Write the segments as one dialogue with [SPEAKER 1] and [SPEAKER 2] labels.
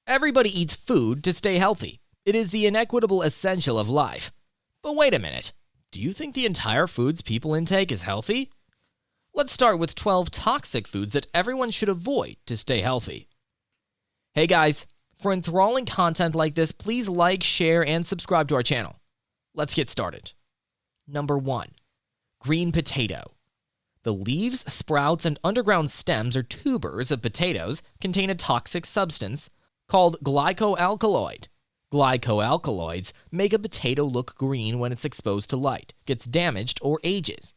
[SPEAKER 1] Everybody eats food to stay healthy. It is the inequitable essential of life. But wait a minute. Do you think the entire foods people intake is healthy? Let's start with 12 toxic foods that everyone should avoid to stay healthy. Hey guys, for enthralling content like this, please like, share, and subscribe to our channel. Let's get started. Number 1. Green potato. The leaves, sprouts, and underground stems or tubers of potatoes contain a toxic substance called glycoalkaloid. Glycoalkaloids make a potato look green when it's exposed to light, gets damaged, or ages.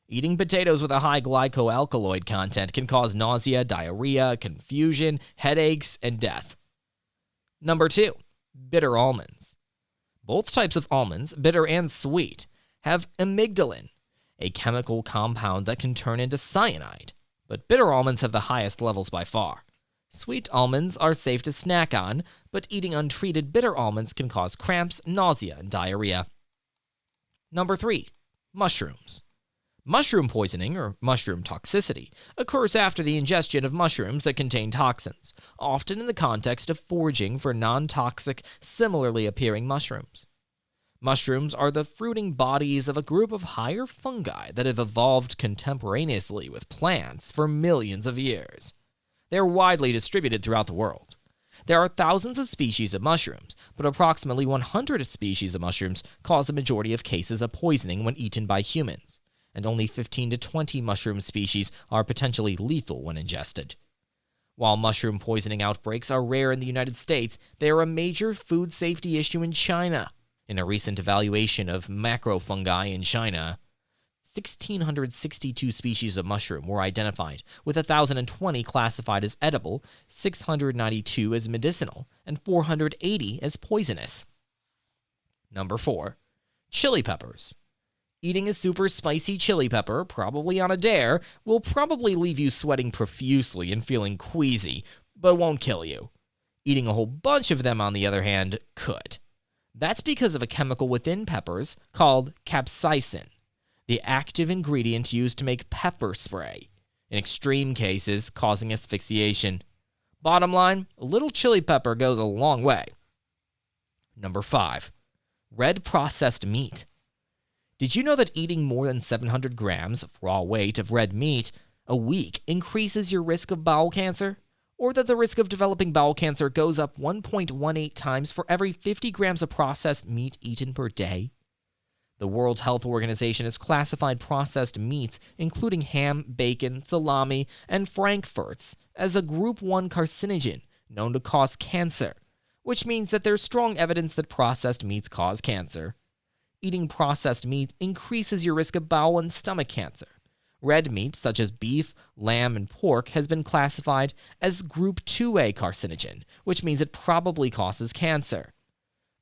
[SPEAKER 1] Eating potatoes with a high glycoalkaloid content can cause nausea, diarrhea, confusion, headaches, and death. Number 2. Bitter almonds. Both types of almonds, bitter and sweet, have amygdalin, a chemical compound that can turn into cyanide, but bitter almonds have the highest levels by far. Sweet almonds are safe to snack on, but eating untreated bitter almonds can cause cramps, nausea, and diarrhea. Number 3. Mushrooms. Mushroom poisoning, or mushroom toxicity, occurs after the ingestion of mushrooms that contain toxins, often in the context of foraging for non-toxic, similarly appearing mushrooms. Mushrooms are the fruiting bodies of a group of higher fungi that have evolved contemporaneously with plants for millions of years. They are widely distributed throughout the world. There are thousands of species of mushrooms, but approximately 100 species of mushrooms cause the majority of cases of poisoning when eaten by humans, and only 15 to 20 mushroom species are potentially lethal when ingested. While mushroom poisoning outbreaks are rare in the United States, they are a major food safety issue in China. In a recent evaluation of macrofungi in China, 1,662 species of mushroom were identified, with 1,020 classified as edible, 692 as medicinal, and 480 as poisonous. Number 4. Chili peppers. Eating a super spicy chili pepper, probably on a dare, will probably leave you sweating profusely and feeling queasy, but won't kill you. Eating a whole bunch of them, on the other hand, could. That's because of a chemical within peppers called capsaicin, the active ingredient used to make pepper spray, in extreme cases causing asphyxiation. Bottom line, a little chili pepper goes a long way. Number 5. Red processed meat. Did you know that eating more than 700 grams of raw weight of red meat a week increases your risk of bowel cancer? Or that the risk of developing bowel cancer goes up 1.18 times for every 50 grams of processed meat eaten per day? The World Health Organization has classified processed meats, including ham, bacon, salami, and frankfurts, as a Group 1 carcinogen known to cause cancer, which means that there's strong evidence that processed meats cause cancer. Eating processed meat increases your risk of bowel and stomach cancer. Red meat, such as beef, lamb, and pork, has been classified as Group 2A carcinogen, which means it probably causes cancer.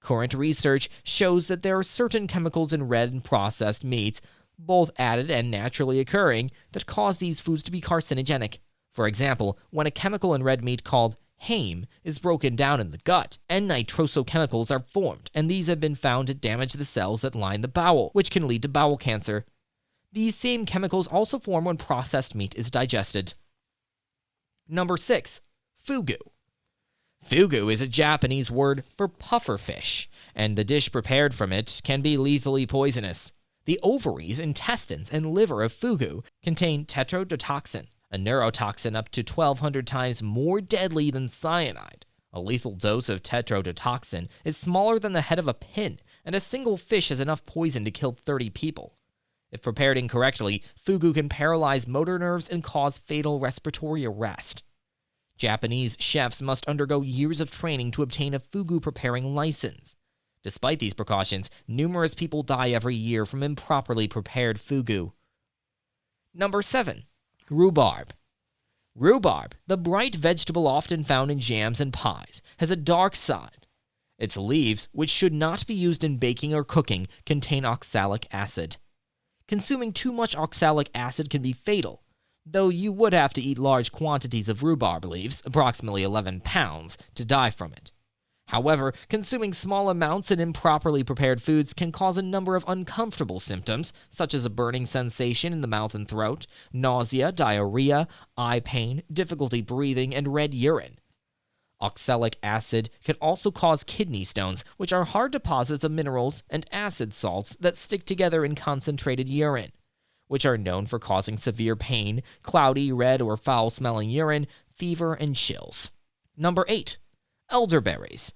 [SPEAKER 1] Current research shows that there are certain chemicals in red and processed meats, both added and naturally occurring, that cause these foods to be carcinogenic. For example, when a chemical in red meat called heme is broken down in the gut, N-nitrosochemicals are formed, and these have been found to damage the cells that line the bowel, which can lead to bowel cancer. These same chemicals also form when processed meat is digested. Number 6. Fugu. Fugu is a Japanese word for puffer fish, and the dish prepared from it can be lethally poisonous. The ovaries, intestines, and liver of fugu contain tetrodotoxin, a neurotoxin up to 1,200 times more deadly than cyanide. A lethal dose of tetrodotoxin is smaller than the head of a pin, and a single fish has enough poison to kill 30 people. If prepared incorrectly, fugu can paralyze motor nerves and cause fatal respiratory arrest. Japanese chefs must undergo years of training to obtain a fugu preparing license. Despite these precautions, numerous people die every year from improperly prepared fugu. Number 7. Rhubarb. Rhubarb, the bright vegetable often found in jams and pies, has a dark side. Its leaves, which should not be used in baking or cooking, contain oxalic acid. Consuming too much oxalic acid can be fatal, though you would have to eat large quantities of rhubarb leaves, approximately 11 pounds, to die from it. However, consuming small amounts in improperly prepared foods can cause a number of uncomfortable symptoms, such as a burning sensation in the mouth and throat, nausea, diarrhea, eye pain, difficulty breathing, and red urine. Oxalic acid can also cause kidney stones, which are hard deposits of minerals and acid salts that stick together in concentrated urine, which are known for causing severe pain, cloudy, red, or foul-smelling urine, fever, and chills. Number 8. Elderberries.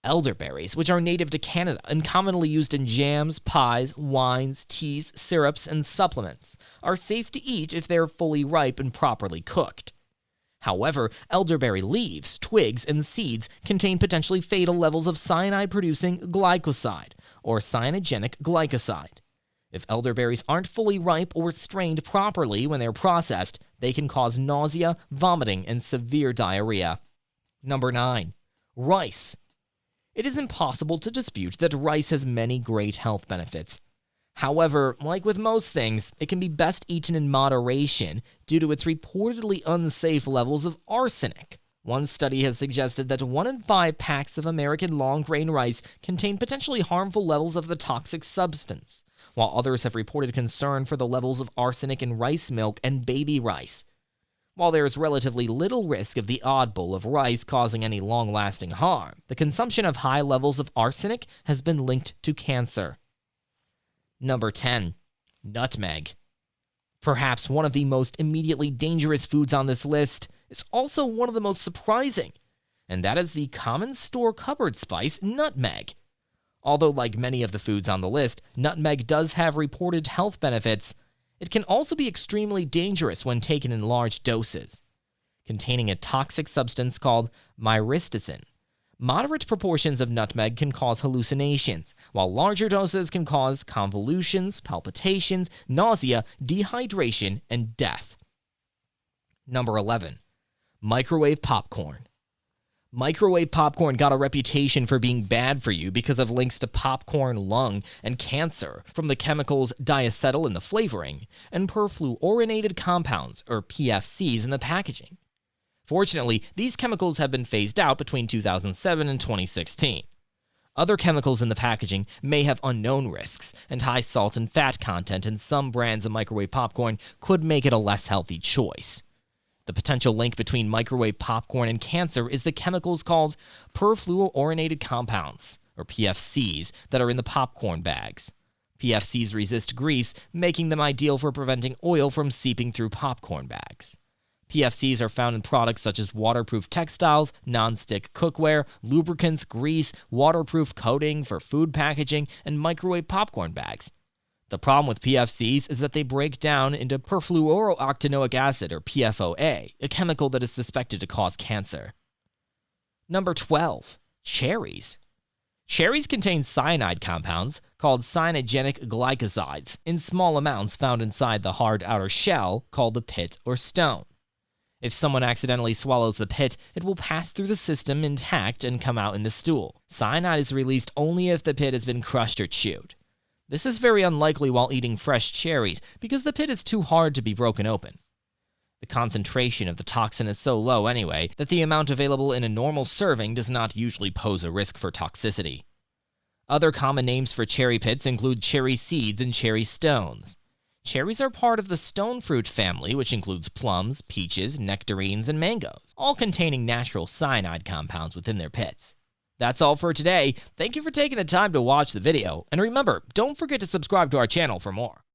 [SPEAKER 1] Elderberries, which are native to Canada and commonly used in jams, pies, wines, teas, syrups, and supplements, are safe to eat if they are fully ripe and properly cooked. However, elderberry leaves, twigs, and seeds contain potentially fatal levels of cyanide-producing glycoside, or cyanogenic glycoside. If elderberries aren't fully ripe or strained properly when they're processed, they can cause nausea, vomiting, and severe diarrhea. Number 9. Rice. It is impossible to dispute that rice has many great health benefits. However, like with most things, it can be best eaten in moderation due to its reportedly unsafe levels of arsenic. One study has suggested that 1 in 5 packs of American long-grain rice contain potentially harmful levels of the toxic substance, while others have reported concern for the levels of arsenic in rice milk and baby rice. While there is relatively little risk of the odd bowl of rice causing any long-lasting harm, the consumption of high levels of arsenic has been linked to cancer. Number 10. Nutmeg. Perhaps one of the most immediately dangerous foods on this list is also one of the most surprising, and that is the common store cupboard spice, nutmeg. Although, like many of the foods on the list, nutmeg does have reported health benefits, it can also be extremely dangerous when taken in large doses. Containing a toxic substance called myristicin, moderate proportions of nutmeg can cause hallucinations, while larger doses can cause convulsions, palpitations, nausea, dehydration, and death. Number 11. Microwave popcorn. Microwave popcorn got a reputation for being bad for you because of links to popcorn lung and cancer from the chemicals diacetyl in the flavoring and perfluorinated compounds, or PFCs, in the packaging. Fortunately, these chemicals have been phased out between 2007 and 2016. Other chemicals in the packaging may have unknown risks, and high salt and fat content in some brands of microwave popcorn could make it a less healthy choice. The potential link between microwave popcorn and cancer is the chemicals called perfluorinated compounds, or PFCs, that are in the popcorn bags. PFCs resist grease, making them ideal for preventing oil from seeping through popcorn bags. PFCs are found in products such as waterproof textiles, non-stick cookware, lubricants, grease, waterproof coating for food packaging, and microwave popcorn bags. The problem with PFCs is that they break down into perfluorooctanoic acid, or PFOA, a chemical that is suspected to cause cancer. Number 12. Cherries. Cherries contain cyanide compounds, called cyanogenic glycosides, in small amounts found inside the hard outer shell, called the pit or stone. If someone accidentally swallows the pit, it will pass through the system intact and come out in the stool. Cyanide is released only if the pit has been crushed or chewed. This is very unlikely while eating fresh cherries because the pit is too hard to be broken open. The concentration of the toxin is so low anyway that the amount available in a normal serving does not usually pose a risk for toxicity. Other common names for cherry pits include cherry seeds and cherry stones. Cherries are part of the stone fruit family, which includes plums, peaches, nectarines, and mangoes, all containing natural cyanide compounds within their pits. That's all for today. Thank you for taking the time to watch the video, and remember, don't forget to subscribe to our channel for more.